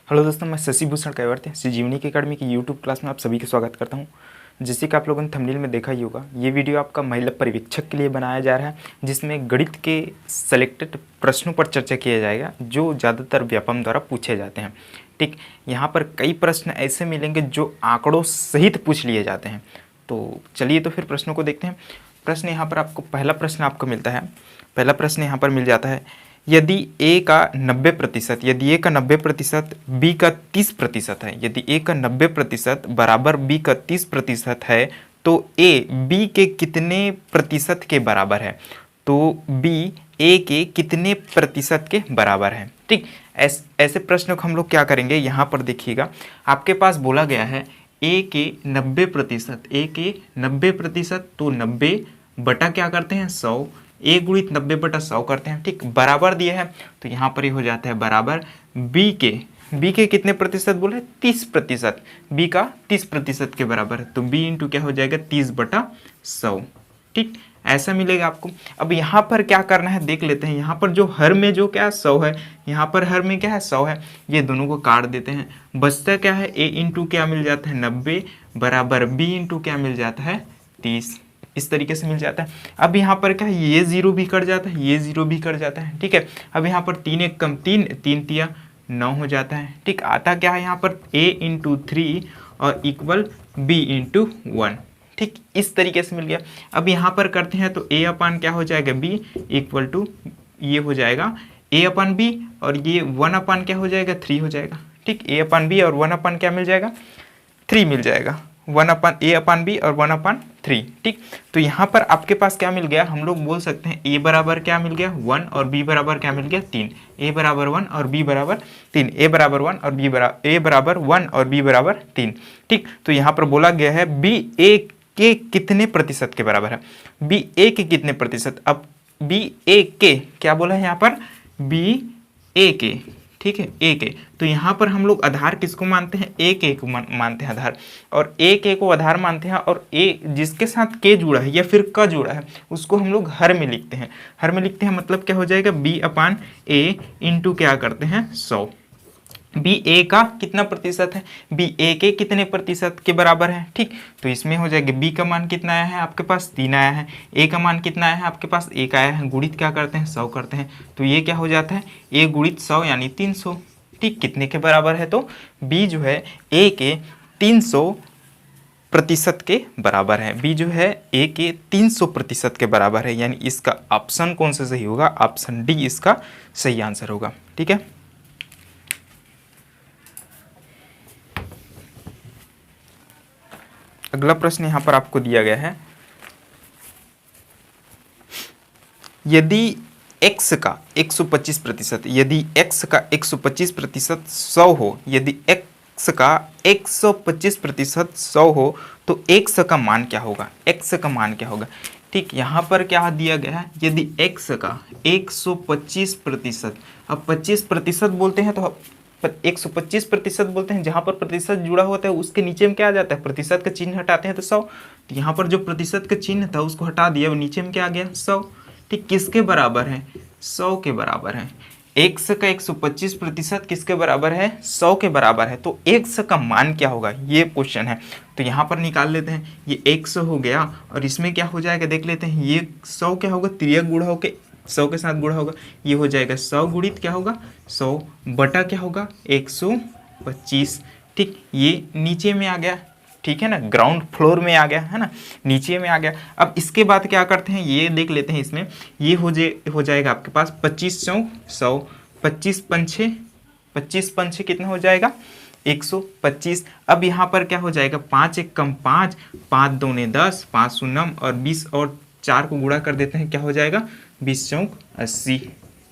Hello दोस्तों, मैं शशि भूषण कैवर्त संजीवनी की अकेडमी की यूट्यूब क्लास में आप सभी का स्वागत करता हूं। जैसे कि आप लोगों ने थंबनेल में देखा ही होगा, ये वीडियो आपका महिला पर्यवेक्षक के लिए बनाया जा रहा है, जिसमें गणित के सेलेक्टेड प्रश्नों पर चर्चा किया जाएगा जो ज़्यादातर व्यापम द्वारा पूछे जाते हैं। ठीक, यहाँ पर कई प्रश्न ऐसे मिलेंगे जो आंकड़ों सहित पूछ लिए जाते हैं। तो चलिए तो फिर प्रश्नों को देखते हैं। प्रश्न यहाँ पर आपको पहला प्रश्न आपको मिलता है। पहला प्रश्न यहाँ पर मिल जाता है, यदि a का 90%, यदि a का 90% b का 30% है, यदि a का 90% बराबर b का 30% है, तो a b के कितने प्रतिशत के बराबर है? तो b a के कितने प्रतिशत के बराबर है? ठीक, ऐसे प्रश्नों को हम लोग क्या करेंगे, यहाँ पर देखिएगा, आपके पास बोला गया है a के 90%, a के 90%, तो 90 बटा क्या करते हैं 100, a गुणित 90/100 करते हैं। ठीक, बराबर दिए हैं तो यहाँ पर ही हो जाता है बराबर b के कितने प्रतिशत बोले? 30%। b का 30% के बराबर है, तो b इंटू क्या हो जाएगा 30/100। ठीक, ऐसा मिलेगा आपको। अब यहाँ पर क्या करना है देख लेते हैं। यहाँ पर जो हर में जो क्या है 100 है, यहाँ पर हर में क्या है 100 है, ये दोनों को काट देते हैं। बचता क्या है, a इंटू क्या मिल जाता है 90 बराबर b इंटू क्या मिल जाता है 30। इस तरीके से मिल जाता है। अब यहाँ पर क्या है, ये जीरो भी कट जाता है, ये जीरो भी कट जाता है। ठीक है, अब यहाँ पर 3 एक कम 3, 3 तिया 9 हो जाता है। ठीक, आता क्या है यहाँ पर a इंटू 3 और इक्वल b इंटू 1। ठीक, इस तरीके से मिल गया। अब यहाँ पर करते हैं तो a अपान क्या हो जाएगा b इक्वल टू ये हो जाएगा a अपान b और ये 1 अपान क्या हो जाएगा 3 हो जाएगा। ठीक, a अपान b और 1 अपान क्या मिल जाएगा 3 मिल जाएगा। 1 अपान a अपान b और 1 अपान 3। ठीक, तो यहाँ पर आपके पास क्या मिल गया, हम लोग बोल सकते हैं a बराबर क्या मिल गया 1 और b बराबर क्या मिल गया 3। a बराबर 1 और b बराबर 3, a बराबर 1 और a बराबर 1 और b बराबर 3। ठीक, तो यहाँ पर बोला गया है b a के कितने प्रतिशत के बराबर है? b a के कितने प्रतिशत? अब b a के क्या बोला है यहाँ पर b a के, ठीक है a के, तो यहाँ पर हम लोग आधार किसको मानते हैं? a के को मानते हैं आधार, और a के को आधार मानते हैं, और a जिसके साथ k जुड़ा है या फिर क जुड़ा है उसको हम लोग हर में लिखते हैं। हर में लिखते हैं मतलब क्या हो जाएगा b अपान a इंटू क्या करते हैं 100। b a का कितना प्रतिशत है? b a के कितने प्रतिशत के बराबर है? ठीक, तो इसमें हो जाएगा b का मान कितना आया है आपके पास 3 आया है, a का मान कितना आया है आपके पास 1 आया है, गुणित क्या करते हैं 100 करते हैं, तो ये क्या हो जाता है a गुणित 100 यानी 300। ठीक, कितने के बराबर है? तो b जो है a के 300% के बराबर है। b जो है a के 300% के बराबर है, यानी इसका ऑप्शन कौन सा सही होगा? ऑप्शन डी इसका सही आंसर होगा। ठीक है, अगला प्रश्न यहाँ पर आपको दिया गया है, यदि x का 125%, यदि x का 125% 100 हो, यदि x का 125% 100 हो, तो x का मान क्या होगा? x का मान क्या होगा? ठीक, यहाँ पर क्या दिया गया है, यदि x का 125%, अब 25% बोलते हैं तो 125% बोलते हैं, जहां पर प्रतिशत जुड़ा होता है उसके नीचे में क्या आ जाता है, प्रतिशत का चिन्ह हटाते हैं तो 100। तो यहाँ पर जो प्रतिशत का चिन्ह था उसको हटा दिया, नीचे में क्या आ गया 100। ठीक, किसके बराबर है? 100 के बराबर है। x का 125% किसके बराबर है? 100 के बराबर है। तो x का मान क्या होगा, ये क्वेश्चन है। तो यहाँ पर निकाल लेते हैं, ये x हो गया और इसमें क्या हो जाएगा देख लेते हैं, ये 100 क्या होगा तिर्यक गुणा होकर 100 के साथ गुणा होगा, ये हो जाएगा 100 गुणित क्या होगा 100 बटा क्या होगा 125। ठीक, ये नीचे में आ गया, ठीक है ना, ग्राउंड फ्लोर में आ गया है ना, नीचे में आ गया। अब इसके बाद क्या करते हैं, ये देख लेते हैं, इसमें ये हो जाएगा आपके पास 25 चौक 100, 25 पंछे 25 पंछे कितना हो जाएगा 125। अब यहाँ पर क्या हो जाएगा 5 एक कम 5, 5 दूने 10, 5 शून्यम और 20 और 4 को गुणा कर देते हैं, क्या हो जाएगा 20 चौक 80।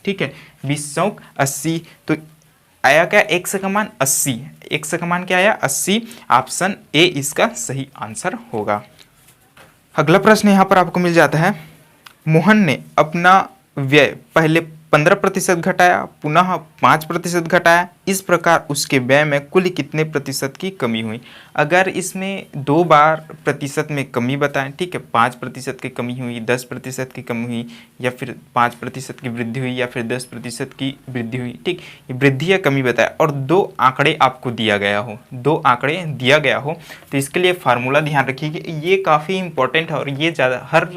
ठीक है, 20 चौक 80, तो आया क्या x का मान 80, x का मान क्या आया 80। ऑप्शन ए इसका सही आंसर होगा। अगला प्रश्न यहाँ पर आपको मिल जाता है, मोहन ने अपना व्यय पहले 15% घटाया, पुनः 5% घटाया, इस प्रकार उसके व्यय में कुल कितने प्रतिशत की कमी हुई। अगर इसमें 2 बार प्रतिशत में कमी बताएं, ठीक है, 5% की कमी हुई, 10% की कमी हुई, या फिर 5% की वृद्धि हुई, या फिर 10% की वृद्धि हुई, ठीक, ये वृद्धि या कमी बताए और 2 आंकड़े आपको दिया गया हो, 2 आंकड़े दिया गया हो, तो इसके लिए फार्मूला ध्यान रखिए कि ये काफ़ी इंपॉर्टेंट है और ये ज़्यादा हर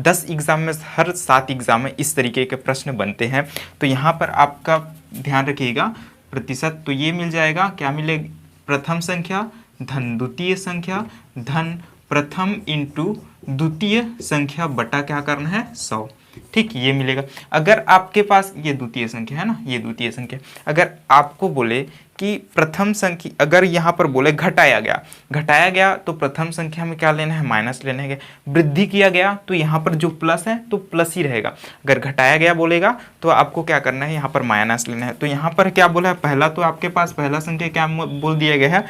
10 एग्ज़ाम में, हर 7 एग्ज़ाम में इस तरीके के प्रश्न बनते हैं। तो यहाँ पर आपका ध्यान रखिएगा प्रतिशत, तो ये मिल जाएगा, क्या मिलेगा, प्रथम संख्या धन द्वितीय संख्या धन प्रथम इंटू द्वितीय संख्या बटा क्या करना है 100, ठीक, ये मिलेगा। अगर आपके पास ये द्वितीय संख्या है ना, ये द्वितीय संख्या, अगर आपको बोले कि प्रथम संख्या, अगर यहाँ पर बोले घटाया गया तो प्रथम संख्या में क्या लेना है, माइनस लेना है। वृद्धि किया गया तो यहाँ पर जो प्लस है तो प्लस ही रहेगा। अगर घटाया गया बोलेगा तो आपको क्या करना है, यहाँ पर माइनस लेना है। तो यहाँ पर क्या बोला है, पहला तो आपके पास पहला संख्या क्या बोल दिया गया है,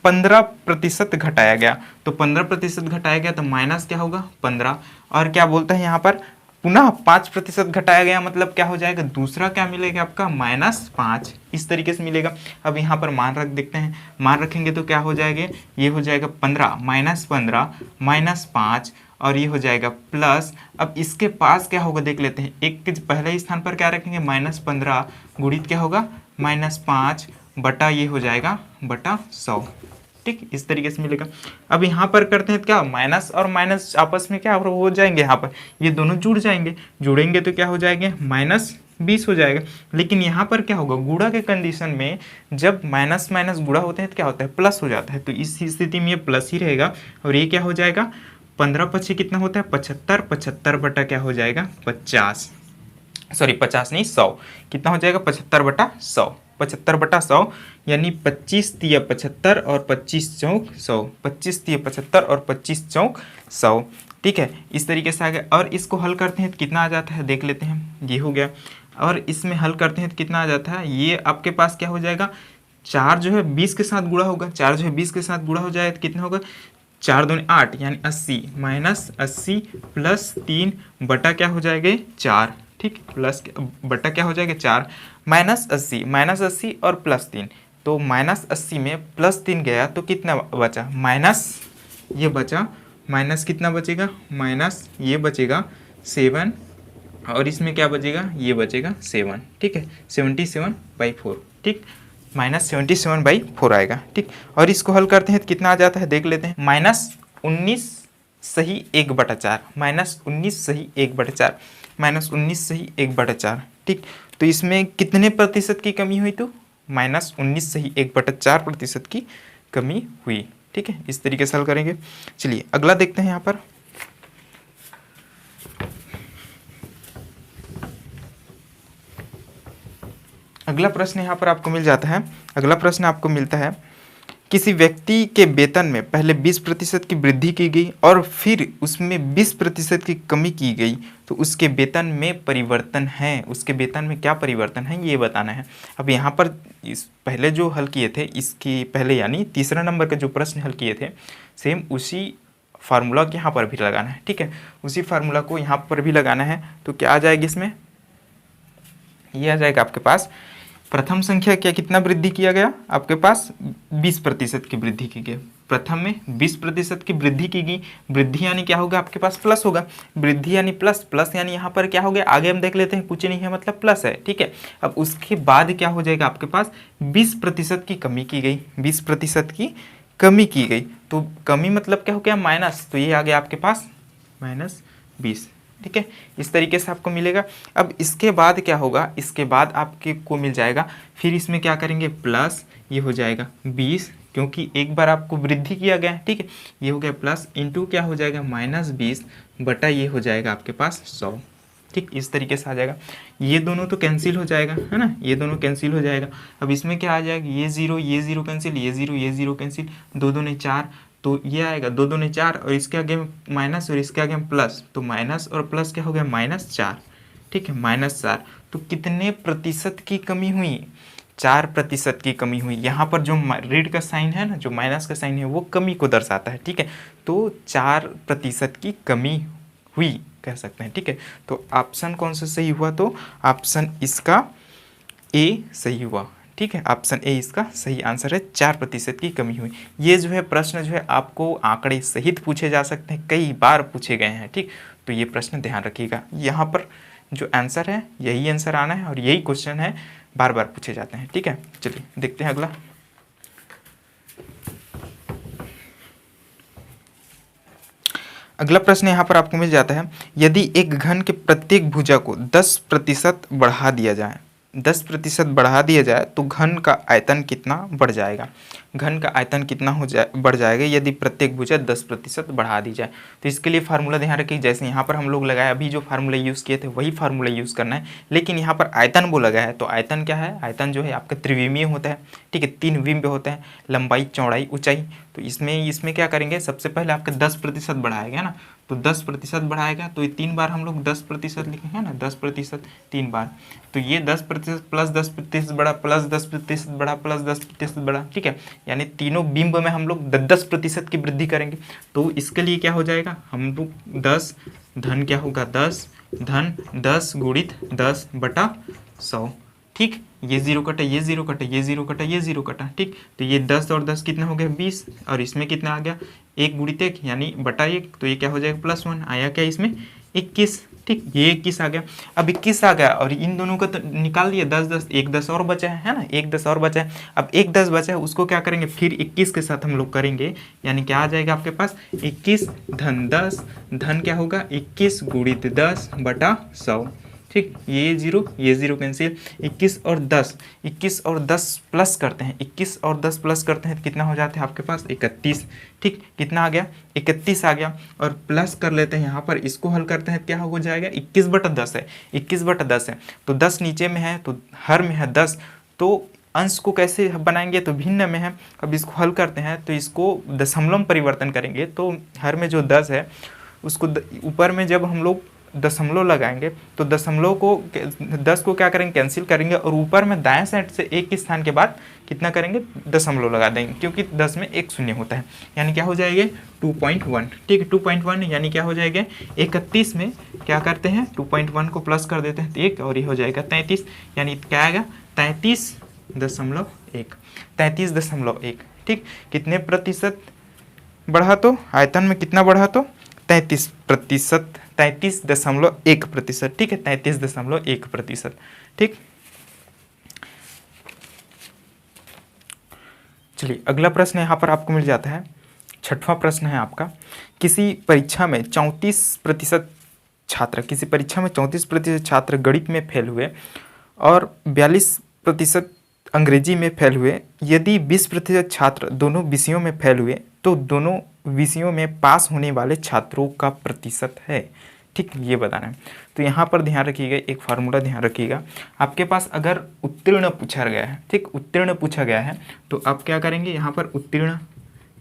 15% घटाया गया, तो 15% घटाया गया तो माइनस क्या होगा 15, और क्या बोलता है यहाँ पर पुनः 5% घटाया गया, मतलब क्या हो जाएगा, दूसरा क्या मिलेगा आपका -5, इस तरीके से मिलेगा। अब यहाँ पर मान रख देखते हैं, मान रखेंगे तो क्या हो जाएगा, ये हो जाएगा 15 -5 और ये हो जाएगा प्लस। अब इसके पास क्या होगा देख लेते हैं, एक के पहले स्थान पर क्या रखेंगे -15 गुणित क्या होगा -5 बटा ये हो जाएगा बटा 100, ठीक, इस तरीके से मिलेगा। अब यहाँ पर करते हैं क्या, माइनस और माइनस आपस में क्या हो जाएंगे, यहाँ पर ये दोनों जुड़ जाएंगे, जुड़ेंगे तो क्या हो जाएंगे -20 हो जाएगा। लेकिन यहाँ पर क्या होगा, गुणा के कंडीशन में जब माइनस माइनस गुणा होते हैं तो क्या होता है, प्लस हो जाता है, तो इस स्थिति में ये प्लस ही रहेगा और ये क्या हो जाएगा 15 पच्चीस कितना होता है 75, 75 बटा क्या हो जाएगा 50, सॉरी 50 नहीं 100, कितना हो जाएगा 75 बटा 100, 75 बटा 100 यानी 25 तिया 75 और 25 चौक 100, 25 तिया 75 और 25 चौक 100, ठीक है, इस तरीके से आ गया। और इसको हल करते हैं तो कितना आ जाता है देख लेते हैं, ये हो गया। और इसमें हल करते हैं तो कितना आ जाता है, ये आपके पास क्या हो जाएगा, 4 जो है 20 के साथ गुणा होगा, 4 जो है 20 के साथ गुणा हो जाए तो कितना होगा 4 दूनी 8 यानी 80 -80 प्लस 3 बटा क्या हो जाएगा 4, ठीक, प्लस बटा क्या हो जाएगा 4, -80 और प्लस 3, तो -80 में +3 गया तो कितना बचा, माइनस ये बचा, माइनस कितना बचेगा, माइनस ये बचेगा 7 और इसमें क्या बचेगा, ये बचेगा 7, ठीक है, 77/4, ठीक, -77/4 आएगा, ठीक। और इसको हल करते हैं तो कितना आ जाता है देख लेते हैं, -19 सही 1/4, -19 सही 1/4, -19 सही 1/4, ठीक। तो इसमें कितने प्रतिशत की कमी हुई, तो -19 सही 1/4% की कमी हुई, ठीक है, इस तरीके से हल करेंगे। चलिए अगला देखते हैं यहाँ पर, अगला प्रश्न यहाँ पर आपको मिल जाता है, अगला प्रश्न आपको मिलता है, किसी व्यक्ति के वेतन में पहले 20% की वृद्धि की गई और फिर उसमें 20% की कमी की गई, तो उसके वेतन में परिवर्तन है, उसके वेतन में क्या परिवर्तन है ये बताना है। अब यहाँ पर इस पहले जो हल किए थे, इसके पहले यानी तीसरा नंबर के जो प्रश्न हल किए थे, सेम उसी फार्मूला को यहाँ पर भी लगाना है, ठीक है, उसी फार्मूला को यहाँ पर भी लगाना है। तो क्या आ जाएगा इसमें, ये आ जाएगा आपके पास प्रथम संख्या क्या कितना वृद्धि किया गया, आपके पास 20% की वृद्धि की गई, प्रथम में 20% की वृद्धि की गई, वृद्धि यानी क्या होगा आपके पास प्लस होगा, वृद्धि यानी प्लस, प्लस यानी यहाँ पर क्या हो गया, आगे हम देख लेते हैं, कुछ नहीं है मतलब प्लस है, ठीक है। अब उसके बाद क्या हो जाएगा आपके पास 20% की कमी की गई, 20% की कमी की गई, तो कमी मतलब क्या हो गया माइनस, तो ये आ गया आपके पास -20, ठीक है, इस तरीके से आपको मिलेगा। अब इसके बाद क्या होगा, इसके बाद आपके को मिल जाएगा, फिर इसमें क्या करेंगे प्लस, ये हो जाएगा 20 क्योंकि एक बार आपको वृद्धि किया गया, ठीक है, ये हो गया प्लस इंटू क्या हो जाएगा -20 बटा ये हो जाएगा आपके पास 100, ठीक, इस तरीके से आ जाएगा। ये दोनों तो कैंसिल हो जाएगा, है ना, ये दोनों कैंसिल हो जाएगा। अब इसमें क्या आ जाएगा, ये जीरो कैंसिल, ये जीरो कैंसिल, 2 दूनी 4, तो ये आएगा 2 दूनी 4 और इसके आगे में माइनस और इसके आगे में प्लस, तो माइनस और प्लस क्या हो गया -4, ठीक है, -4। तो कितने प्रतिशत की कमी हुई, 4% की कमी हुई। यहाँ पर जो रेड का साइन है ना, जो माइनस का साइन है वो कमी को दर्शाता है, ठीक है, तो 4% की कमी हुई, कह सकते हैं। ठीक है, तो ऑप्शन कौन सा सही हुआ, तो ऑप्शन इसका ए सही हुआ। ठीक है, ऑप्शन ए इसका सही आंसर है, 4% की कमी हुई। ये जो है प्रश्न जो है आपको आंकड़े सहित पूछे जा सकते हैं, कई बार पूछे गए हैं। ठीक, तो ये प्रश्न ध्यान रखिएगा, यहाँ पर जो आंसर है यही आंसर आना है और यही क्वेश्चन है, बार बार पूछे जाते हैं। ठीक है, चलिए देखते हैं अगला। अगला प्रश्न यहाँ पर आपको मिल जाता है, यदि एक घन के प्रत्येक भुजा को 10% बढ़ा दिया जाए, 10% बढ़ा दिया जाए तो घन का आयतन कितना बढ़ जाएगा। घन का आयतन कितना बढ़ जाएगा यदि प्रत्येक भुजा 10% बढ़ा दी जाए। तो इसके लिए फार्मूला ध्यान रखिए, जैसे यहाँ पर हम लोग लगाए अभी जो फार्मूला यूज़ किए थे वही फार्मूला यूज़ करना है, लेकिन यहाँ पर आयतन वो लगा है, तो आयतन क्या है, आयतन जो है आपका त्रिविमीय होता है। ठीक है, 3 विम्ब होते हैं, लंबाई, चौड़ाई, ऊंचाई। तो इसमें क्या करेंगे, सबसे पहले आपका 10% बढ़ाएगा ना, तो 10% बढ़ाएगा तो ये 3 बार हम लोग 10% लिखेंगे ना, 10% 3 बार, तो ये 10% प्लस 10% बढ़ा, प्लस 10% बढ़ा, प्लस 10% बढ़ा। ठीक है, यानी तीनों बिंब में हम लोग 10% की वृद्धि करेंगे। तो इसके लिए क्या हो जाएगा, हम लोग 10 धन क्या होगा, 10 धन 10 गुणित 10/100। ठीक, ये 0 कटा, ये 0 कटा, ये 0 कटा, ये 0 कटा। ठीक, तो ये 10 और 10 कितना हो गया, 20, और इसमें कितना आ गया, 1 गुणित 1 यानी बटा 1, तो ये क्या हो जाएगा, +1 आया क्या इसमें, 21। ठीक, ये 21 आ गया। अब 21 आ गया और इन दोनों को तो निकाल दिया, 10 10, एक 10 और बचा है ना, एक 10 और बचा है। अब एक 10 बचा है, उसको क्या करेंगे, फिर 21 के साथ हम लोग करेंगे, यानी क्या आ जाएगा आपके पास, 21 धन 10 धन क्या होगा, 21 गुणित 10/100। ठीक, ये 0 कैंसिल, 21 और 10 प्लस करते हैं, 21 और 10 प्लस करते हैं तो कितना हो जाता है आपके पास, 31। ठीक, कितना आ गया, 31 आ गया, और प्लस कर लेते हैं यहाँ पर, इसको हल करते हैं, क्या हो जाएगा, 21/10 है, 21/10 है, तो 10 नीचे में है तो हर में है 10, तो अंश को कैसे बनाएंगे, तो भिन्न में है। अब इसको हल करते हैं तो इसको दशमलव में परिवर्तन करेंगे, तो हर में जो 10 है उसको ऊपर में जब हम लोग दशमलव लगाएंगे तो दशमलव को 10 को क्या करेंगे, कैंसिल करेंगे, और ऊपर में दाएं साइड से 1 के स्थान के बाद कितना करेंगे, दशमलव लगा देंगे, क्योंकि 10 में 1 शून्य होता है, यानी क्या हो जाएगा 2.1। ठीक है, 2.1 यानी क्या हो जाएगा, 31 में क्या करते हैं, 2.1 को प्लस कर देते हैं तो 1, और ये हो जाएगा 33, यानी क्या आएगा 33.1, 33.1। ठीक, कितने प्रतिशत बढ़ा, तो आयतन में कितना बढ़ा, तो 33%, 33.1%। ठीक है, 33.1%। ठीक, चलिए अगला प्रश्न यहाँ पर आपको मिल जाता है, 6वां प्रश्न है आपका, किसी परीक्षा में 34% छात्र, किसी परीक्षा में 34% छात्र गणित में फेल हुए और 42% अंग्रेजी में फेल हुए। यदि 20% छात्र दोनों विषयों में फेल हुए तो दोनों विषयों में पास होने वाले छात्रों का प्रतिशत है। ठीक, ये बताना है। तो यहाँ पर ध्यान रखिएगा, एक फार्मूला ध्यान रखिएगा, आपके पास अगर उत्तीर्ण पूछा गया है, ठीक, उत्तीर्ण पूछा गया है तो आप क्या करेंगे, यहाँ पर उत्तीर्ण,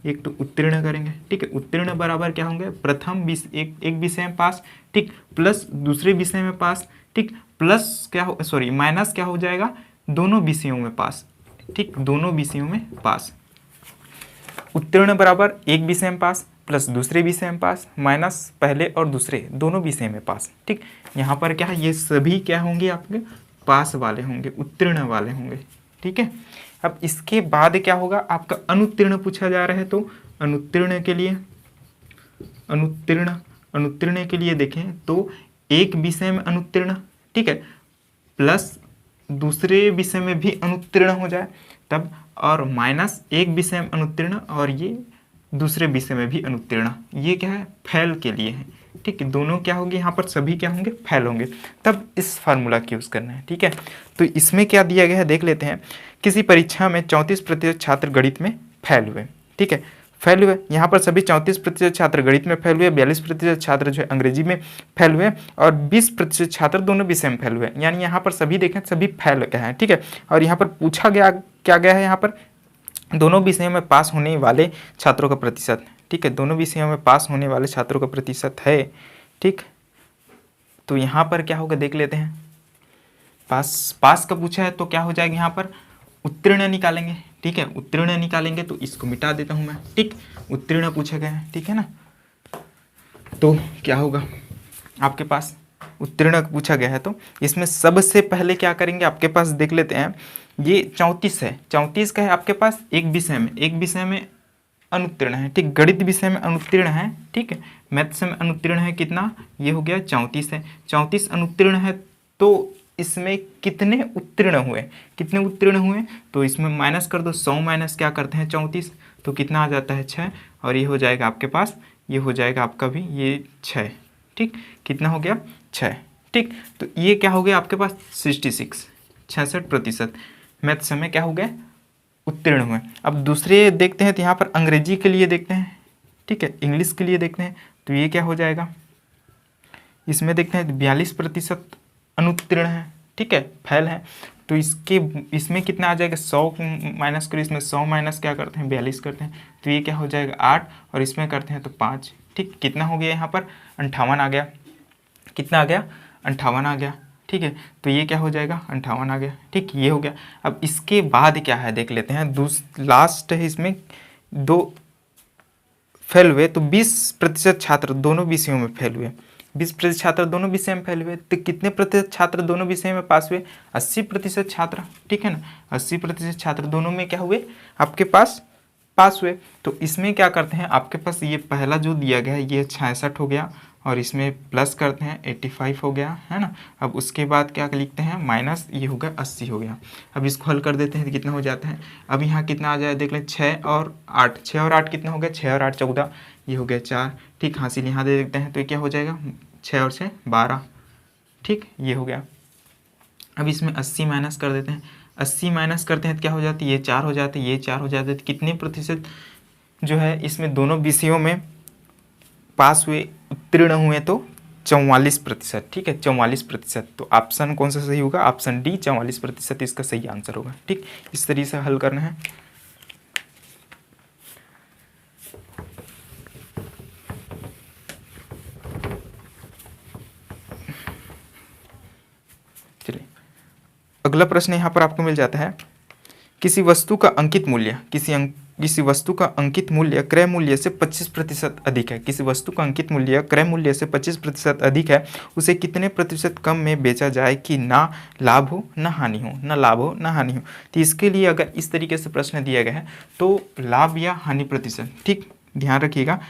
एक तो उत्तीर्ण करेंगे। ठीक है, उत्तीर्ण बराबर क्या होंगे, प्रथम एक विषय में पास, ठीक, प्लस दूसरे विषय में पास, ठीक, प्लस क्या हो, सॉरी माइनस क्या हो जाएगा, दोनों विषयों में पास। ठीक, दोनों विषयों में पास। उत्तीर्ण बराबर एक विषय में पास प्लस दूसरे विषय में पास माइनस पहले और दूसरे दोनों विषय में पास। ठीक, यहाँ पर क्या है, ये सभी क्या होंगे, आपके पास वाले होंगे, उत्तीर्ण वाले होंगे। ठीक है, अब इसके बाद क्या होगा, आपका अनुत्तीर्ण पूछा जा रहा है, तो अनुत्तीर्ण के लिए देखें तो एक विषय में अनुत्तीर्ण, ठीक है, प्लस दूसरे विषय में भी अनुत्तीर्ण हो जाए तब, और माइनस एक विषय में अनुत्तीर्ण और ये दूसरे विषय में भी अनुत्तीर्ण, ये क्या है, फेल के लिए है। ठीक है, दोनों क्या होंगे, यहाँ पर सभी क्या होंगे, फेल होंगे, तब इस फार्मूला की यूज़ करना है। ठीक है, तो इसमें क्या दिया गया है देख लेते हैं, किसी परीक्षा में 34% छात्र गणित में फेल हुए। ठीक है, फेल हुए, यहाँ पर सभी 34% छात्र गणित में फेल हुए, 42% छात्र जो है अंग्रेजी में फेल हुए और 20% छात्र दोनों विषय में फेल हुए, यानी यहाँ पर सभी देखें सभी फेल गए हैं। ठीक है, और यहाँ पर पूछा गया क्या गया है, यहाँ पर दोनों विषयों में पास होने वाले छात्रों का प्रतिशत। ठीक है, दोनों विषयों में पास होने वाले छात्रों का प्रतिशत है। ठीक, तो यहाँ पर क्या होगा देख लेते हैं, पास का पूछा है तो क्या हो जाएगा, यहाँ पर उत्तीर्ण निकालेंगे। ठीक है, उत्तीर्ण निकालेंगे तो इसको मिटा देता हूँ मैं। ठीक, उत्तीर्ण पूछा गया है, ठीक है ना, तो क्या होगा, आपके पास उत्तीर्ण पूछा गया है, तो इसमें सबसे पहले क्या करेंगे, आपके पास देख लेते हैं। ये 34 है, 34 का है आपके पास एक विषय में अनुत्तीर्ण है, ठीक। गणित विषय में अनुत्तीर्ण है, ठीक है। मैथ्स में अनुत्तीर्ण है कितना, ये हो गया 34 है। 34 अनुत्तीर्ण है, तो इसमें कितने उत्तीर्ण हुए, तो इसमें माइनस कर दो, 100 माइनस क्या करते हैं 34, तो कितना आ जाता है 6, और ये हो जाएगा आपके पास, ये हो जाएगा आपका भी ये 6, ठीक। कितना हो गया 6, ठीक। तो ये क्या हो गया आपके पास 66% मैथ्स में क्या हो गया, उत्तीर्ण हुए। अब दूसरे देखते हैं, तो यहाँ पर अंग्रेजी के लिए देखते हैं, ठीक है, इंग्लिश के लिए देखते हैं, तो ये क्या हो जाएगा, इसमें देखते हैं 42% अनुत्तीर्ण है, ठीक है, फेल है। तो इसमें कितना आ जाएगा, 100 माइनस करो, इसमें 100 माइनस क्या करते हैं 42 करते हैं, तो ये क्या हो जाएगा 8, और इसमें करते हैं तो 5, ठीक। कितना हो गया यहाँ पर 58 आ गया, कितना आ गया 58 आ गया, ठीक है। तो ये क्या हो जाएगा 58 आ गया, ठीक, ये हो गया। अब इसके बाद क्या है देख लेते हैं, लास्ट है इसमें 2 फेल हुए, तो 20% छात्र दोनों विषयों में फेल हुए, 20% छात्र दोनों विषय में फेल हुए। तो कितने प्रतिशत छात्र दोनों विषय में पास हुए, 80% छात्र, ठीक है ना, 80% छात्र दोनों में क्या हुए आपके पास हुए। तो इसमें क्या करते हैं, आपके पास ये पहला जो दिया गया है ये 66 हो गया, और इसमें प्लस करते हैं 85 हो गया, है ना। अब उसके बाद क्या लिखते हैं, माइनस ये हो गया 80 हो गया। अब इसको हल कर देते हैं तो कितना हो जाता है, अब यहाँ कितना आ जाए देख लें, 6 और 8 कितना हो गया, 6 और 8 14, ये हो गया 4, ठीक। हासिल यहाँ दे देते हैं, तो ये क्या हो जाएगा 6 और 6 12, ठीक, ये हो गया। अब इसमें 80 माइनस कर देते हैं, 80 माइनस करते हैं तो क्या हो जाती है, ये 4 हो जाते, ये 4 हो जाते, तो कितने प्रतिशत जो है इसमें दोनों विषयों में पास हुए, उत्तीर्ण हुए, तो 44%, ठीक है, 44%। तो ऑप्शन कौन सा सही होगा, ऑप्शन डी 44% इसका सही आंसर होगा, ठीक। इस तरीके से हल करना है। चलिए अगला प्रश्न यहाँ पर आपको मिल जाता है, किसी वस्तु का अंकित मूल्य किसी वस्तु का अंकित मूल्य क्रय मूल्य से 25% अधिक है, किसी वस्तु का अंकित मूल्य क्रय मूल्य से 25% अधिक है, उसे कितने प्रतिशत कम में बेचा जाए कि ना लाभ हो ना हानि हो, ना लाभ हो ना हानि हो। तो इसके लिए अगर इस तरीके से प्रश्न दिया गया है, तो लाभ या हानि प्रतिशत, ठीक, ध्यान रखिएगा,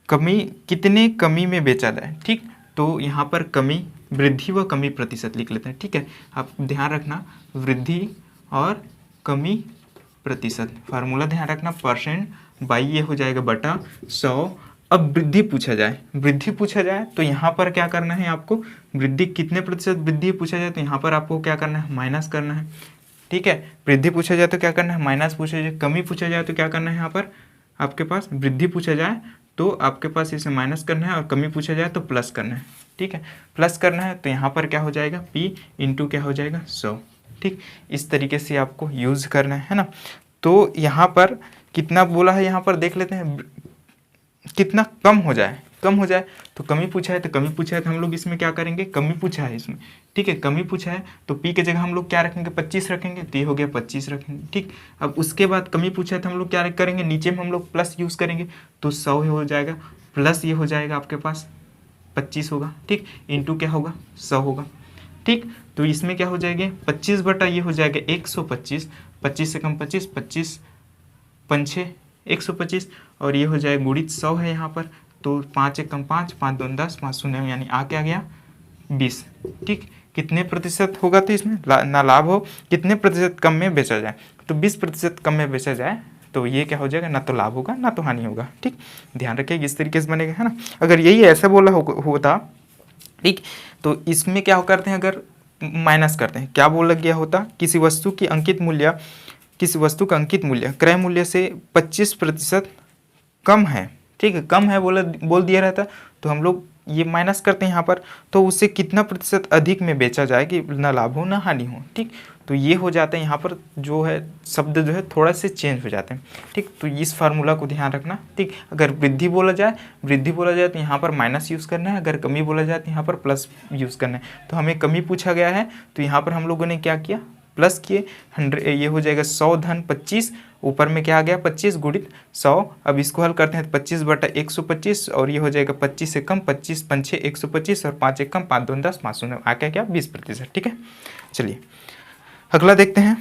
कितने कमी में बेचा जाए, ठीक। तो यहाँ पर कमी, वृद्धि व कमी प्रतिशत लिख लेते हैं, ठीक है। आप ध्यान रखना, वृद्धि और कमी प्रतिशत, फार्मूला ध्यान रखना, % बाई ये हो जाएगा बटा 100। अब वृद्धि पूछा जाए तो यहाँ पर क्या करना है आपको, वृद्धि कितने प्रतिशत वृद्धि पूछा जाए तो यहाँ पर आपको क्या करना है, माइनस करना है, ठीक है। वृद्धि पूछा जाए तो क्या करना है, माइनस पूछा जाए। कमी पूछा जाए तो क्या करना है, यहाँ पर आपके पास वृद्धि पूछा जाए तो आपके पास इसे माइनस करना है, और कमी पूछा जाए तो प्लस करना है, ठीक है। प्लस करना है तो यहाँ पर क्या हो जाएगा, P इंटू क्या हो जाएगा 100, ठीक। इस तरीके से आपको यूज़ करना है ना। तो यहाँ पर कितना बोला है, यहाँ पर देख लेते हैं, कितना कम हो जाए तो कमी पूछा है, तो हम लोग इसमें क्या करेंगे, कमी पूछा है इसमें, ठीक है, कमी पूछा है तो P के जगह हम लोग क्या रखेंगे, 25 रखेंगे, तो ये हो गया 25 रखेंगे, ठीक। अब उसके बाद कमी पूछा है तो हम लोग क्या करेंगे, नीचे में हम लोग प्लस यूज़ करेंगे, तो 100 हो जाएगा, प्लस ये हो जाएगा आपके पास 25 होगा, ठीक, इंटू क्या होगा 100 होगा, ठीक। तो इसमें क्या हो जाएगा, 25 बटा ये हो जाएगा 125, 25 से कम 25, 25 पंछे 125, और ये हो जाएगा गुणित 100 है यहाँ पर, तो 5 एक कम 5, 5 2 10, 5 शून्य यानी आ क्या गया 20, ठीक। कितने प्रतिशत होगा, तो इसमें ना लाभ हो, कितने प्रतिशत कम में बेचा जाए, तो 20% कम में बेचा जाए, तो ये क्या हो जाएगा, ना तो लाभ होगा ना तो हानि होगा, ठीक। ध्यान रखिए इस तरीके से बनेगा, है ना। अगर यही ऐसा बोला होता, ठीक, तो इसमें क्या करते हैं, अगर माइनस करते हैं, क्या बोला गया होता, किसी वस्तु का अंकित मूल्य क्रय मूल्य से 25% कम है, ठीक है, कम है बोल दिया रहता, तो हम लोग ये माइनस करते हैं यहाँ पर, तो उससे कितना प्रतिशत अधिक में बेचा जाए कि ना लाभ हो ना हानि हो, ठीक। तो ये हो जाता है, यहाँ पर जो है शब्द जो है थोड़ा से चेंज हो जाते हैं, ठीक। तो इस फार्मूला को ध्यान रखना, ठीक। अगर वृद्धि बोला जाए तो यहाँ पर माइनस यूज़ करना है, अगर कमी बोला जाए तो यहाँ पर प्लस यूज़ करना है। तो हमें कमी पूछा गया है, तो यहाँ पर हम लोगों ने क्या किया, प्लस किए 100, ये हो जाएगा 100 धन 25, ऊपर में क्या आ गया 25 गुणित 100। अब इसको हल करते हैं तो 25 बटा 125 और ये हो जाएगा 25 से कम 25 पंचे 125 और 5 एक कम 5 दूनी 10 5 शून्य आ क्या 20%। ठीक है, चलिए अगला देखते हैं।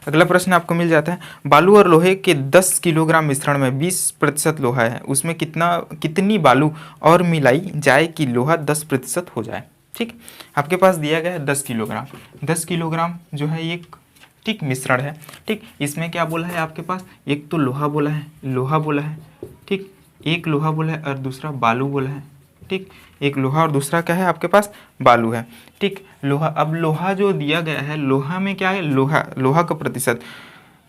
अगला प्रश्न आपको मिल जाता है, बालू और लोहे के 10 किलोग्राम मिश्रण में 20% लोहा है, उसमें कितनी बालू और मिलाई जाए कि लोहा 10% हो जाए। ठीक, आपके पास दिया गया है 10 किलोग्राम। 10 किलोग्राम जो है ये ठीक मिश्रण है। ठीक, इसमें क्या बोला है आपके पास, एक तो लोहा बोला है, ठीक, एक लोहा बोला है और दूसरा बालू बोला है। ठीक, एक लोहा और दूसरा क्या है आपके पास बालू है। ठीक, लोहा, अब लोहा जो दिया गया है, लोहा में क्या है, लोहा का प्रतिशत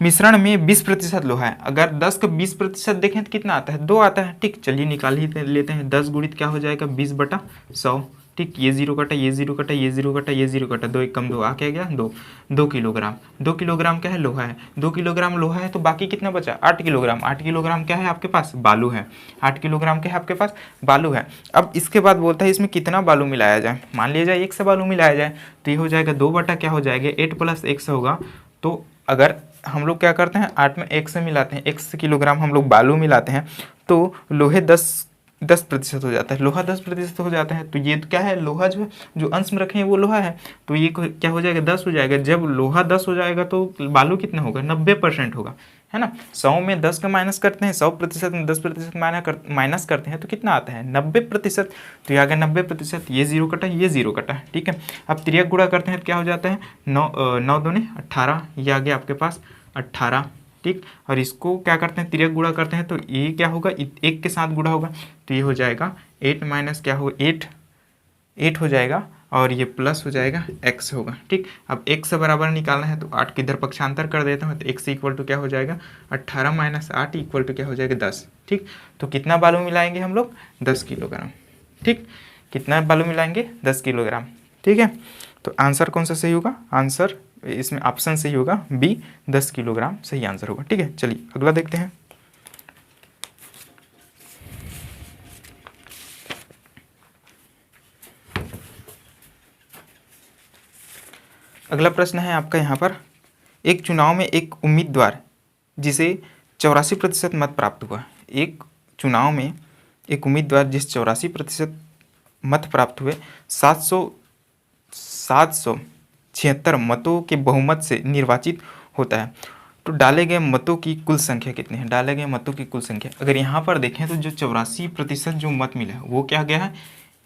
मिश्रण में 20% लोहा है। अगर 10 का 20% देखें तो कितना आता है, 2 आता है। ठीक, चलिए निकाल ही लेते हैं। 10 गुणित क्या हो जाएगा 20/100। ठीक, ये जीरो कटा, ये जीरो कटा, ये जीरो कटा, ये जीरो कटा, 2 एक कम 2 आ क्या गया 2। 2 किलोग्राम, 2 किलोग्राम क्या है लोहा है, 2 किलोग्राम लोहा है तो बाकी कितना बचा 8 किलोग्राम। 8 किलोग्राम क्या है आपके पास बालू है, 8 किलोग्राम क्या है आपके पास बालू है। अब इसके बाद बोलता है इसमें कितना बालू मिलाया जाए। मान लिया जाए 100 बालू मिलाया जाए तो ये हो जाएगा 2 बटा क्या हो जाएगा 8 + 100 होगा। तो अगर हम लोग क्या करते हैं 8 में 1 से मिलाते हैं, 1 किलोग्राम हम लोग बालू मिलाते हैं तो लोहे 10% हो जाता है, लोहा 10% हो जाता है। तो ये तो क्या है लोहा जो अंश में रखे हैं वो लोहा है, तो ये क्या हो जाएगा 10 हो जाएगा। जब लोहा 10 हो जाएगा तो बालू कितना होगा 90% होगा, है ना। 100 में 10 का माइनस करते हैं, 100% में 10% माइनस करते हैं तो कितना आता है 90%। तो ये आ गया 90%, ये जीरो कटा, ये जीरो कटा। ठीक है, अब तिर्यक गुणा करते हैं तो क्या हो जाता है 9 दूनी 18, ये आ गया आपके पास 18। ठीक, और इसको क्या करते हैं तिर्यक गुणा करते हैं तो ये क्या होगा 1 के साथ गुणा होगा तो ये हो जाएगा 8 माइनस क्या होगा 8 हो जाएगा और ये प्लस हो जाएगा x होगा। ठीक, अब x से बराबर निकालना है तो 8 के इधर पक्षांतर कर देता हूँ तो x इक्वल टू क्या हो जाएगा 18 माइनस 8 इक्वल टू क्या हो जाएगा 10। ठीक, तो कितना बालू मिलाएंगे हम लोग 10 किलोग्राम। ठीक, कितना बालू मिलाएंगे 10 किलोग्राम। ठीक है, तो आंसर कौन सा सही होगा, आंसर इसमें ऑप्शन सही होगा बी 10 किलोग्राम सही आंसर होगा। ठीक है, चलिए अगला देखते हैं। अगला प्रश्न है आपका यहाँ पर, एक चुनाव में एक उम्मीदवार जिसे 84% मत प्राप्त हुआ, एक चुनाव में एक उम्मीदवार जिस 84% मत प्राप्त हुए 776 मतों के बहुमत से निर्वाचित होता है, तो डाले गए मतों की कुल संख्या कितनी है। डाले गए मतों की कुल संख्या अगर यहाँ पर देखें तो जो 84% जो मत मिला है वो क्या गया है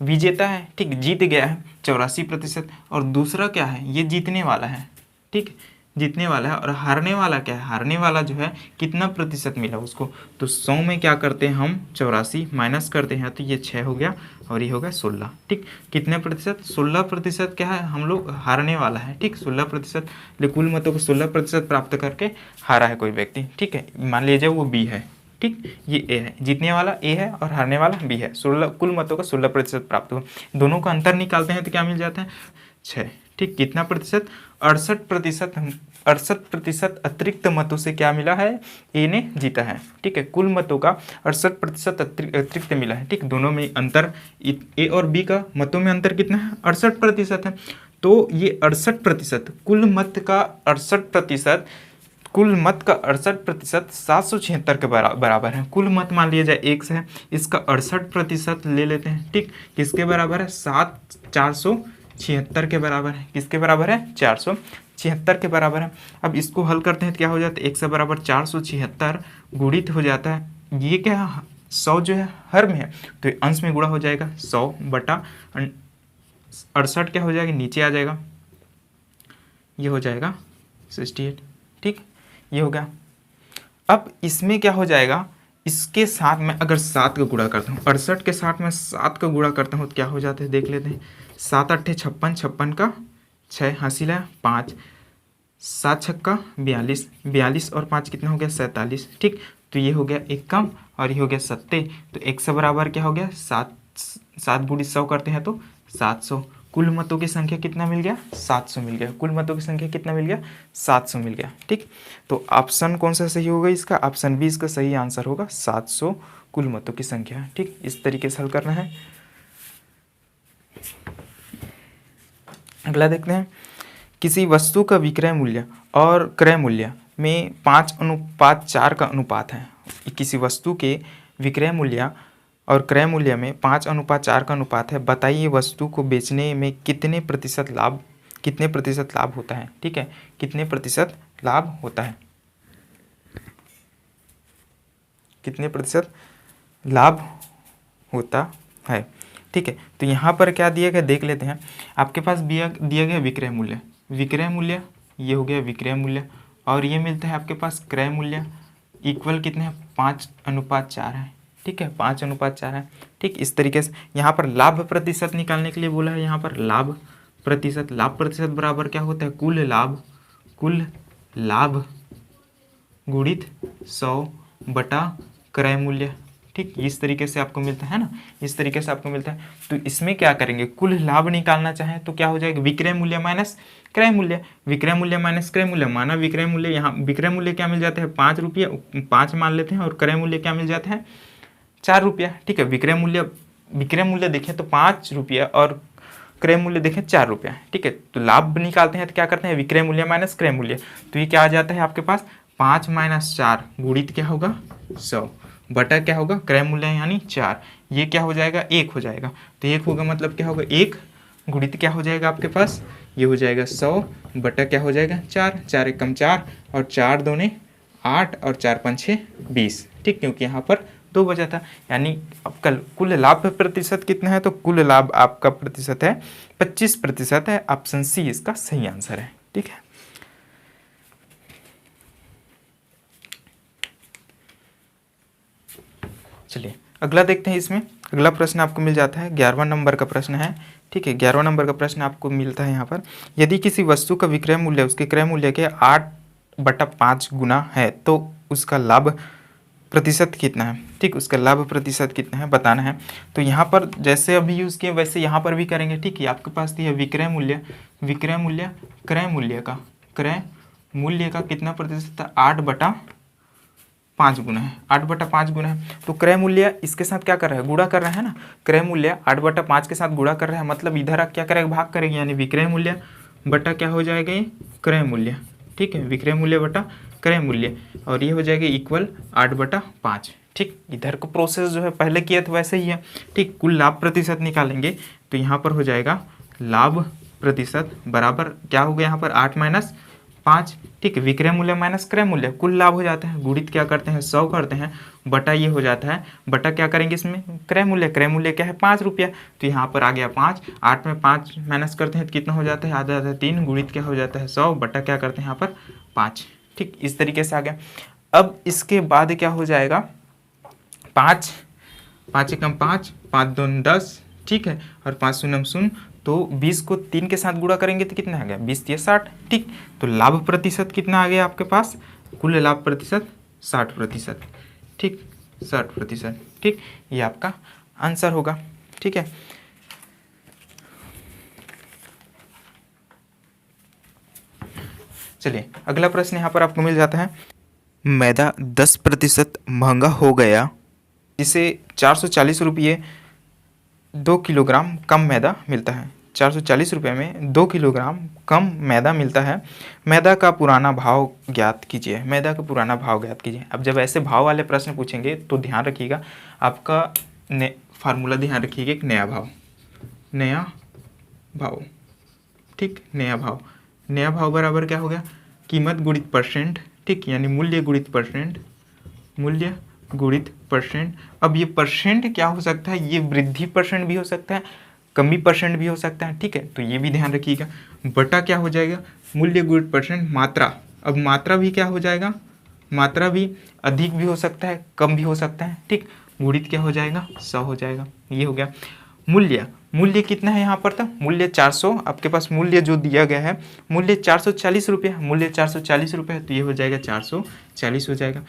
विजेता है। ठीक, जीत गया है 84%। और दूसरा क्या है ये जीतने वाला है। ठीक, जीतने वाला है। और हारने वाला क्या है, हारने वाला जो है कितना प्रतिशत मिला उसको, तो 100 में क्या करते हैं हम 84 माइनस करते हैं तो ये 6 हो गया और ये हो गया 16। ठीक, कितने प्रतिशत 16% क्या है हम लोग हारने वाला है। ठीक, 16% कुल मतों को 16% प्राप्त करके हारा है कोई व्यक्ति। ठीक है, मान लीजिए वो बी है। ठीक, ये ए है, जीतने वाला ए है और हारने वाला बी है। 16 कुल मतों का 16% प्राप्त हुआ। दोनों का अंतर निकालते हैं तो क्या मिल जाता है 6। ठीक, कितना प्रतिशत 68% अतिरिक्त मतों से क्या मिला है ए ने जीता है। ठीक है, कुल मतों का 68% अतिरिक्त मिला है। ठीक, दोनों में अंतर ए और बी का मतों में अंतर कितना है 68% है। तो ये 68% कुल मत का 68% कुल मत का 68% 776 के बराबर है। कुल मत मान लिया जाए 1 है, इसका 68% ले लेते हैं। ठीक, किसके बराबर है 476 के बराबर है। किसके बराबर है 476 के बराबर है। अब इसको हल करते हैं तो क्या हो जाता है 1 से बराबर 476 गुणित हो जाता है, ये क्या 100 जो है हर में है तो अंश में गुणा हो जाएगा 100/68 क्या हो जाएगा नीचे आ जाएगा, ये हो जाएगा 68। ठीक, ये हो गया। अब इसमें क्या हो जाएगा इसके साथ में अगर 7 का गुणा करता हूँ 68 के साथ में 7 का गुणा करता हूँ तो क्या हो जाता है देख लेते हैं। 7 8 56, 56 का 6 हासिल है 5, 7 छक्का 42, 42 और 5 कितना हो गया 47। ठीक, तो ये हो गया 1 कम और ये हो गया 70। तो 1 से बराबर क्या हो गया 7 गुणित 100 करते हैं तो 700। कुल मतों की संख्या कितना मिल गया 700 मिल गया। कुल मतों की संख्या कितना मिल गया 700 मिल गया। ठीक, तो ऑप्शन कौन सा सही होगा इसका, ऑप्शन बी इसका सही आंसर होगा 700 कुल मतों की संख्या। ठीक, इस तरीके से हल करना है। अगला देखते हैं, किसी वस्तु का विक्रय मूल्य और क्रय मूल्य में 5:4 का अनुपात है। किसी वस्तु के विक्रय मूल्य और क्रय मूल्य में 5:4 का अनुपात है, बताइए वस्तु को बेचने में कितने प्रतिशत लाभ होता है। ठीक है, कितने प्रतिशत लाभ होता है, कितने प्रतिशत लाभ होता है। ठीक है, तो यहाँ पर क्या दिया गया देख लेते हैं। आपके पास दिया गया विक्रय मूल्य ये हो गया विक्रय मूल्य, और ये मिलता है आपके पास क्रय मूल्य, इक्वल कितने हैं, 5:4 है। ठीक है, 5:4 है। ठीक, इस तरीके से यहाँ पर लाभ प्रतिशत निकालने के लिए बोला है। यहाँ पर लाभ प्रतिशत बराबर क्या होता है, कुल लाभ गुणित 100 बटा क्रय मूल्य। ठीक, इस तरीके से आपको मिलता है ना, इस तरीके से आपको मिलता है। तो इसमें क्या करेंगे, कुल लाभ निकालना चाहें तो क्या हो जाएगा, विक्रय मूल्य माइनस क्रय मूल्य, विक्रय मूल्य माइनस क्रय मूल्य। माना विक्रय मूल्य, यहाँ विक्रय मूल्य क्या मिल जाता है, 5 रुपया, 5 मान लेते हैं, और क्रय मूल्य क्या मिल जाता है, 4 रुपया। ठीक है, विक्रय मूल्य देखें तो 5 रुपया और क्रय मूल्य देखें 4 रुपया। ठीक है, तो लाभ निकालते हैं तो क्या करते हैं, विक्रय मूल्य माइनस क्रय मूल्य। तो ये क्या आ जाता है आपके पास, 5 - 4 गुणित क्या होगा 100 बटा क्या होगा क्रय मूल्य यानी 4, ये क्या हो जाएगा 1 हो जाएगा। तो 1 होगा मतलब क्या होगा 1 गुणित क्या हो जाएगा आपके पास, ये हो जाएगा 100 बटा क्या हो जाएगा 4, 4 एकम 4 और 4 दूने 8 और 4 पंछे 20। ठीक, क्योंकि यहाँ पर 2 बचा था, यानी आपका कुल लाभ प्रतिशत कितना है, तो कुल लाभ आपका प्रतिशत है 25% है। ऑप्शन सी इसका सही आंसर है। ठीक है, चलिए अगला देखते हैं। इसमें अगला प्रश्न आपको मिल जाता है, 11वां नंबर का प्रश्न है। ठीक है, 11वां नंबर का प्रश्न आपको मिलता है यहाँ पर, यदि किसी वस्तु का विक्रय मूल्य उसके क्रय मूल्य के 8/5 गुना है तो उसका लाभ प्रतिशत कितना है। ठीक, उसका लाभ प्रतिशत कितना है बताना है। तो यहाँ पर जैसे अभी यूज़ किए वैसे यहाँ पर भी करेंगे। ठीक है, आपके पास दिया विक्रय मूल्य क्रय मूल्य का कितना प्रतिशत है, 8/5 गुना है, 8/5 गुना है। तो क्रय मूल्य इसके साथ क्या कर रहा है, गुणा कर रहा है ना, क्रय मूल्य 8/5 के साथ गुणा कर रहा है, मतलब इधर आप क्या करेगा, भाग करेंगे, यानी विक्रय मूल्य बटा क्या हो जाएगा, ये क्रय मूल्य। ठीक है, विक्रय मूल्य बटा क्रय मूल्य, और ये हो जाएगा इक्वल 8/5। ठीक, इधर को प्रोसेस जो है पहले किया था वैसे ही है। ठीक, कुल लाभ प्रतिशत निकालेंगे तो यहाँ पर हो जाएगा लाभ प्रतिशत बराबर क्या हो गया, यहाँ पर 8 - 5। ठीक है, विक्रय मूल्य माइनस क्रय मूल्य, कुल लाभ हो जाता है, गुणित क्या करते हैं 100 करते हैं, बटा ये हो जाता है, बटा क्या करेंगे इसमें क्रय मूल्य क्या है 5 रुपया, तो यहाँ पर आ गया 5, 8 में 5 माइनस करते हैं तो कितना हो जाता है, आधा आधा 3, गुणित क्या हो जाता है 100 बटा क्या करते हैं यहाँ पर 5। ठीक, इस तरीके से आ गया। अब इसके बाद क्या हो जाएगा, 5 एकम 5, 5 दूनी 10। ठीक है, और 5 शून्यम 0, तो 20 को 3 के साथ गुणा करेंगे तो कितना आ गया, 20 × 60। ठीक, तो लाभ प्रतिशत कितना आ गया आपके पास, कुल लाभ प्रतिशत 60%। ठीक, 60%। ठीक, ये आपका आंसर होगा। ठीक है, चलिए अगला प्रश्न यहाँ पर आपको मिल जाता है, मैदा 10% महंगा हो गया, जिसे 440 रुपये 2 किलोग्राम कम मैदा मिलता है। 440 रुपये में 2 किलोग्राम कम मैदा मिलता है। मैदा का पुराना भाव ज्ञात कीजिए। अब जब ऐसे भाव वाले प्रश्न पूछेंगे तो ध्यान रखिएगा, आपका फार्मूला ध्यान रखिएगा, एक नया भाव। ठीक, नया भाव बराबर क्या हो गया, कीमत गुणित परसेंट। ठीक, यानी मूल्य गुणित परसेंट। अब ये परसेंट क्या हो सकता है, ये वृद्धि परसेंट भी हो सकता है, कमी परसेंट भी हो सकता है। ठीक है, तो ये भी ध्यान रखिएगा। बटा क्या हो जाएगा, मूल्य गुणित परसेंट मात्रा। अब मात्रा भी क्या हो जाएगा, मात्रा भी अधिक भी हो सकता है, कम भी हो सकता है। ठीक, गुणित क्या हो जाएगा 100 हो जाएगा। ये हो गया मूल्य कितना है यहाँ पर, था मूल्य 400, आपके पास मूल्य जो दिया गया है मूल्य 440 रुपये, तो ये हो जाएगा 440 हो जाएगा।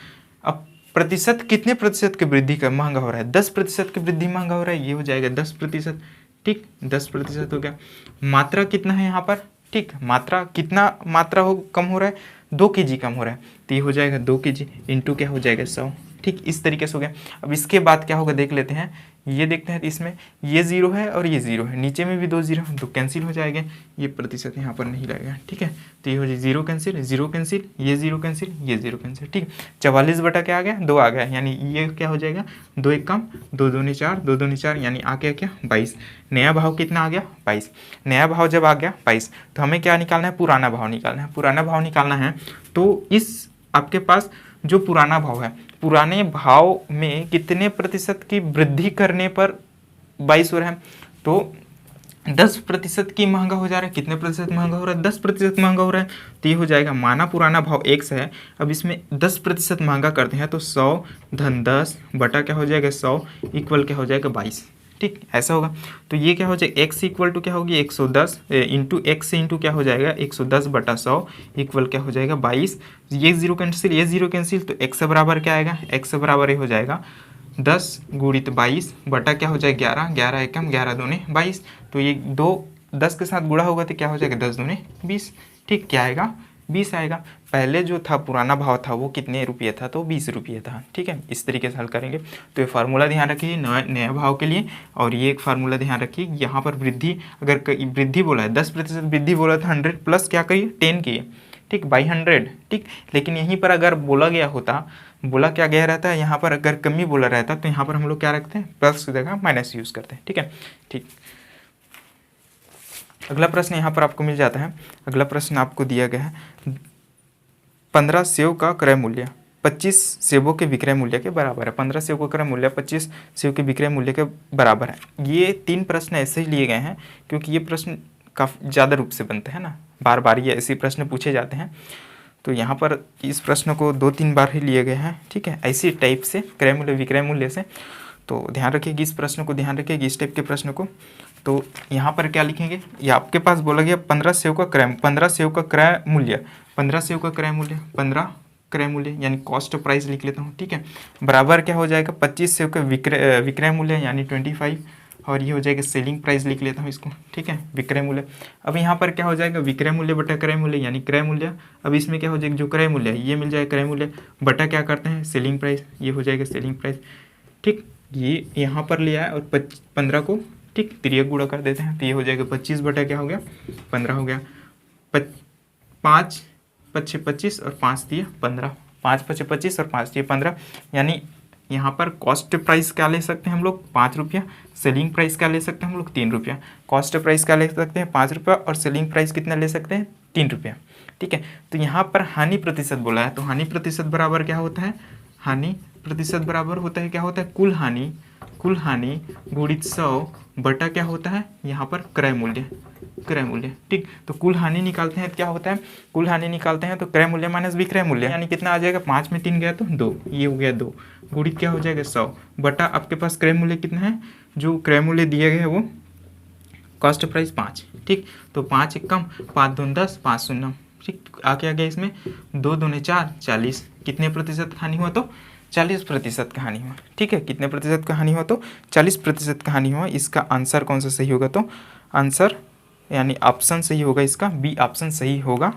अब प्रतिशत कितने प्रतिशत की वृद्धि का महंगा हो रहा है, 10% की वृद्धि महंगा हो रहा है, ये हो जाएगा 10%। ठीक, 10% हो गया। मात्रा कितना है यहाँ पर, ठीक, मात्रा कितना मात्रा कम हो रहा है, 2 kg कम हो रहा है, तो ये हो जाएगा 2 kg इंटू क्या हो जाएगा 100। ठीक, इस तरीके से हो गया। अब इसके बाद क्या होगा देख लेते हैं, ये देखते हैं इसमें ये 0 है और ये 0 है, नीचे में भी 2 0 तो कैंसिल हो जाएगा, ये प्रतिशत यहाँ पर नहीं लगेगा। ठीक है, तो ये हो जाए 0 कैंसिल, 0 कैंसिल, ये 0 कैंसिल, ये 0 कैंसिल। ठीक, 44 बटा क्या आ गया 2 आ गया, यानी ये क्या हो जाएगा 2 1 कम 2 दूनी 4, 2 दूनी 4, यानी आ गया क्या 22। नया भाव कितना आ गया 22। नया भाव जब आ गया 22 तो हमें क्या निकालना है, पुराना भाव निकालना है। पुराना भाव निकालना है तो इस आपके पास जो पुराना भाव है, पुराने भाव में कितने प्रतिशत की वृद्धि करने पर 22 हो रहा है, तो 10% की महंगा हो जा रहा है। कितने प्रतिशत महंगा हो रहा है, 10% महंगा हो रहा है। तो ये हो जाएगा, माना पुराना भाव 1 है, अब इसमें 10% महंगा करते हैं तो 100 धन 10 बटा क्या हो जाएगा 100 इक्वल क्या हो जाएगा 22। ठीक, ऐसा होगा। तो ये क्या हो जाएगा x इक्वल टू क्या होगी 110 इंटू एक्स इंटू क्या हो जाएगा 110 बटा 100 इक्वल क्या हो जाएगा 22। ये 0 कैंसिल, ये 0 कैंसिल, तो x बराबर क्या आएगा, x बराबर ये हो जाएगा 10 गुणित 22 बटा क्या हो जाएगा 11, 11 एकम 11 दूने 22। तो ये 2 10 के साथ गुणा होगा तो क्या हो जाएगा 10 दूने 20। ठीक, क्या आएगा 20 आएगा। पहले जो था पुराना भाव था वो कितने रुपये था, तो 20 रुपये था। ठीक है, इस तरीके से हल करेंगे। तो ये फार्मूला ध्यान रखिए नया भाव के लिए, और ये एक फार्मूला ध्यान रखिए, यहाँ पर वृद्धि अगर वृद्धि बोला है 10% वृद्धि बोला था 100 प्लस क्या करिए 10 किए, ठीक, बाई 100। ठीक, लेकिन यहीं पर अगर बोला गया होता, बोला क्या गया रहता है, यहाँ पर अगर कमी बोला रहता तो यहाँ पर हम लोग क्या रखते हैं, प्लस की जगह माइनस यूज़ करते हैं। ठीक है, ठीक। अगला प्रश्न यहाँ पर आपको मिल जाता है। अगला प्रश्न आपको दिया गया है 15 सेव का क्रय मूल्य 25 सेवों के विक्रय मूल्य के बराबर है। 15 सेव का क्रय मूल्य 25 सेव के विक्रय मूल्य के बराबर है। ये 3 प्रश्न ऐसे ही लिए गए हैं क्योंकि ये प्रश्न काफ़ी ज़्यादा रूप से बनते हैं ना, बार बार ये ऐसे प्रश्न पूछे जाते हैं। तो यहाँ पर इस प्रश्न को 2-3 बार ही लिए गए हैं। ठीक है, ऐसी टाइप से क्रय मूल्य विक्रय मूल्य से, तो ध्यान रखिएगा इस प्रश्न को, ध्यान रखिएगा इस टाइप के प्रश्न को। तो यहाँ पर क्या लिखेंगे, ये आपके पास बोला गया 15 सेव का क्रय, 15 सेव का क्रय मूल्य, 15 सेव का क्रय मूल्य, 15 क्रय मूल्य यानी कॉस्ट प्राइस लिख लेता हूँ। ठीक है, बराबर क्या हो जाएगा 25 सेव का विक्रय मूल्य यानी 25, और ये हो जाएगा सेलिंग प्राइस लिख लेता हूँ इसको। ठीक है, विक्रय मूल्य। अब यहाँ पर क्या हो जाएगा विक्रय मूल्य बटा क्रय मूल्य यानी क्रय मूल्य। अब इसमें क्या हो जाएगा जो क्रय मूल्य है ये मिल जाएगा क्रय मूल्य बटा क्या करते हैं सेलिंग प्राइस, ये हो जाएगा सेलिंग प्राइस। ठीक, ये यहाँ पर लिया है और 15 को ठीक तिर्यक गुणा कर देते हैं तो ये हो जाएगा 25 बटा क्या हो गया 15 हो गया। 5 पच्चे 25 और 5 दिए 15, 5 पच्चे 25 और 5 दिए 15, यानी यहाँ पर कॉस्ट प्राइस क्या ले सकते हैं हम लोग 5 रुपया, सेलिंग प्राइस क्या ले सकते हैं हम लोग 3 रुपया। कॉस्ट प्राइस क्या ले सकते हैं 5 रुपया और सेलिंग प्राइस कितना ले सकते हैं 3 रुपया। ठीक है, तो यहाँ पर हानि प्रतिशत बोला है, तो हानि प्रतिशत बराबर क्या होता है, हानि प्रतिशत बराबर होता है क्या होता है कुल हानि गुणित 100 बटा क्या होता है यहाँ पर क्रय मूल्य, क्रय मूल्य। ठीक, तो कुल हानि निकालते हैं क्या होता है, कुल हानि निकालते हैं तो क्रय मूल्य माइनस विक्रय मूल्य यानी कितना आ जाएगा 5 में 3 गया तो 2, ये हो गया 2 गुणित क्या हो जाएगा 100 बटा आपके पास क्रय मूल्य कितना है, जो क्रय मूल्य दिया गया है वो कॉस्ट प्राइस 5। ठीक, तो 5 एक कम 5 दूनी 10 5 शून्य। ठीक, आगे आ गया इसमें 2 दूनी 4 40, कितने प्रतिशत हानि हुआ तो 40% का हानि हुआ। ठीक है, कितने प्रतिशत का हानि हुआ तो 40% का हानि हुआ। इसका आंसर कौन सा सही होगा, तो आंसर यानी ऑप्शन सही होगा इसका, बी ऑप्शन सही होगा,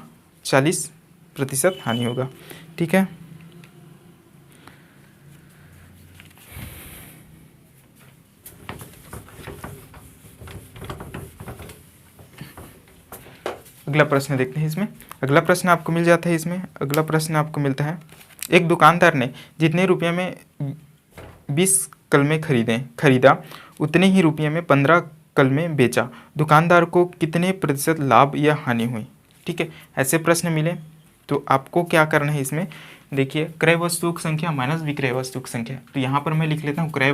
40% हानि होगा। ठीक है, अगला प्रश्न देखते हैं इसमें। अगला प्रश्न आपको मिल जाता है इसमें। अगला प्रश्न आपको मिलता है एक दुकानदार ने जितने रुपये में 20 कलमे खरीदा उतने ही रुपये में 15 कलमे बेचा, दुकानदार को कितने प्रतिशत लाभ या हानि हुई। ठीक है, ऐसे प्रश्न मिले तो आपको क्या करना है इसमें, देखिए क्रय वस्तु की संख्या माइनस विक्रय वस्तु की संख्या। तो यहाँ पर मैं लिख लेता हूँ क्रय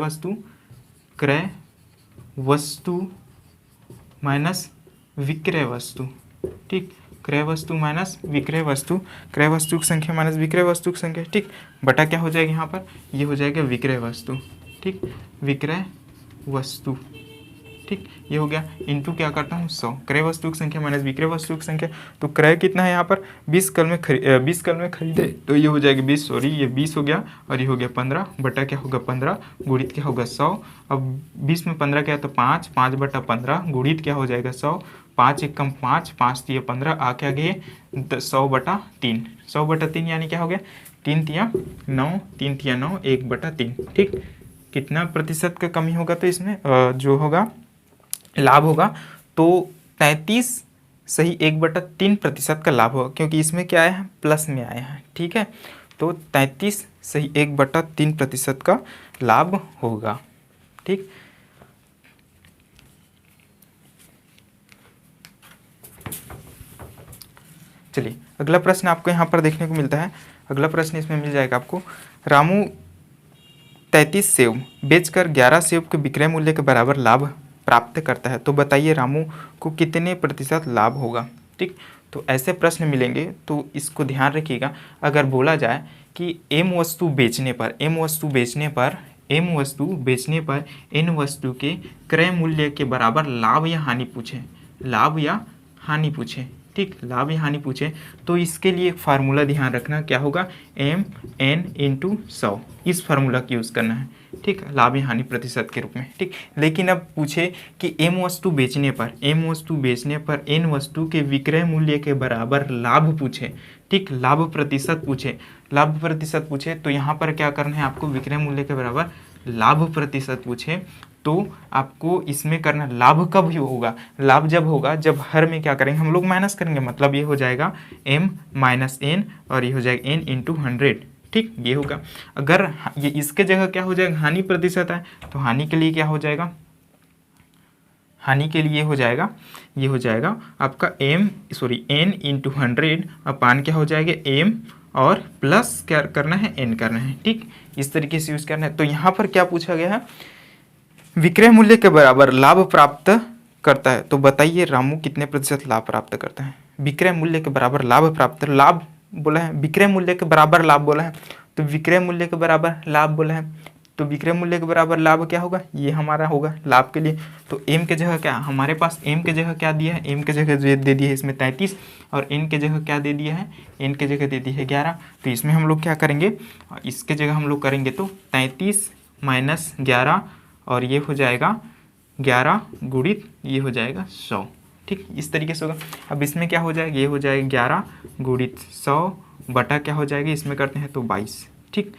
वस्तु माइनस विक्रय वस्तु। ठीक, क्रय वस्तु माइनस विक्रय वस्तु, क्रय वस्तु की संख्या माइनस विक्रय वस्तु की संख्या। ठीक, बटा क्या हो जाएगा यहाँ पर, ये हो जाएगा विक्रय वस्तु। ठीक, विक्रय वस्तु। ठीक, ये हो गया इंटू क्या करता हूँ 100, क्रय वस्तु की संख्या माइनस विक्रय वस्तु की संख्या। तो क्रय कितना है यहाँ पर 20 कल में खरीदे तो ये हो जाएगा 20, सॉरी ये 20 हो गया और ये हो गया 15 बटा क्या होगा 15 गुणित क्या होगा 100। अब 20 में 15 क्या है तो 5, 5 बटा 15 गुणित क्या हो जाएगा 100, 5 एक कम 5, 5 दिए 15, आके आ गए 100 बटा 3, 100 बटा 3 यानी क्या हो गया 3 तिया 9, 3 तिया 9, 1 बटा 3। ठीक, कितना प्रतिशत का कमी होगा, तो इसमें जो होगा लाभ होगा तो 33(1/3% का लाभ होगा, क्योंकि इसमें क्या आया है, प्लस में आया है। ठीक है, तो 33(1/3% का लाभ होगा। ठीक, चलिए अगला प्रश्न आपको यहाँ पर देखने को मिलता है। अगला प्रश्न इसमें मिल जाएगा आपको, रामू 33 सेब बेचकर 11 सेब के विक्रय मूल्य के बराबर लाभ प्राप्त करता है, तो बताइए रामू को कितने प्रतिशत लाभ होगा। ठीक, तो ऐसे प्रश्न मिलेंगे तो इसको ध्यान रखिएगा। अगर बोला जाए कि एम वस्तु बेचने पर एन वस्तु के क्रय मूल्य के बराबर लाभ या हानि पूछे, ठीक, लाभ या हानि पूछे, तो इसके लिए एक फार्मूला ध्यान रखना, क्या होगा, एम एन इंटू 100, इस फार्मूला का यूज़ करना है। ठीक, लाभ या हानि प्रतिशत के रूप में। ठीक, लेकिन अब पूछे कि एम वस्तु बेचने पर एन वस्तु के विक्रय मूल्य के बराबर लाभ पूछे, ठीक, लाभ प्रतिशत पूछे, तो यहाँ पर क्या करना है आपको, विक्रय मूल्य के बराबर लाभ प्रतिशत पूछे तो आपको इसमें करना, लाभ कब होगा, लाभ जब होगा जब हर में क्या करेंगे हम लोग, माइनस करेंगे, मतलब ये हो जाएगा m माइनस एन और ये हो जाएगा n इंटू 100। ठीक, ये होगा। अगर ये इसके जगह क्या हो जाएगा, हानि प्रतिशत है, तो हानि के लिए क्या हो जाएगा, हानि के लिए ये हो जाएगा आपका n इंटू 100 अपान क्या हो जाएगा m और प्लस क्या करना है, n करना है। ठीक, इस तरीके से यूज करना है। तो यहाँ पर क्या पूछा गया है, विक्रय मूल्य के बराबर लाभ प्राप्त करता है, तो बताइए रामू कितने प्रतिशत लाभ प्राप्त करता है। विक्रय मूल्य के बराबर लाभ प्राप्त, लाभ बोला है, विक्रय मूल्य के बराबर लाभ बोला है, तो विक्रय मूल्य के बराबर लाभ बोला है, तो विक्रय मूल्य के बराबर लाभ क्या होगा, ये हमारा होगा लाभ के लिए। तो एम के जगह क्या, हमारे पास एम के जगह क्या दिया है, एम के जगह दे दिया है इसमें 33 और एन के जगह क्या दे दिया है, एन के जगह दे दी है 11। तो इसमें हम लोग क्या करेंगे, इसके जगह हम लोग करेंगे तो 33 माइनस 11 और ये हो जाएगा 11 गुणित ये हो जाएगा 100। ठीक, इस तरीके से होगा। अब इसमें क्या हो जाएगा, ये हो जाएगा 11 गुणित 100 बटा क्या हो जाएगा, इसमें करते हैं तो 22। ठीक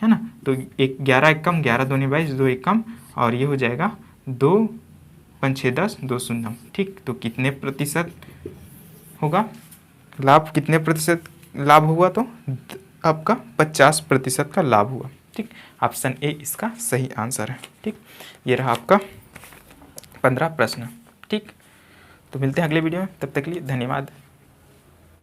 है ना, तो 11 एक कम, 11 दूनी 22, 2 एक कम और ये हो जाएगा 2 5 6 10 2 शून्य। ठीक, तो कितने प्रतिशत होगा लाभ, कितने प्रतिशत लाभ हुआ, तो आपका 50% का लाभ हुआ। ठीक, ऑप्शन ए इसका सही आंसर है। ठीक, ये रहा आपका 15 प्रश्न। ठीक, तो मिलते हैं अगले वीडियो में, तब तक के लिए धन्यवाद।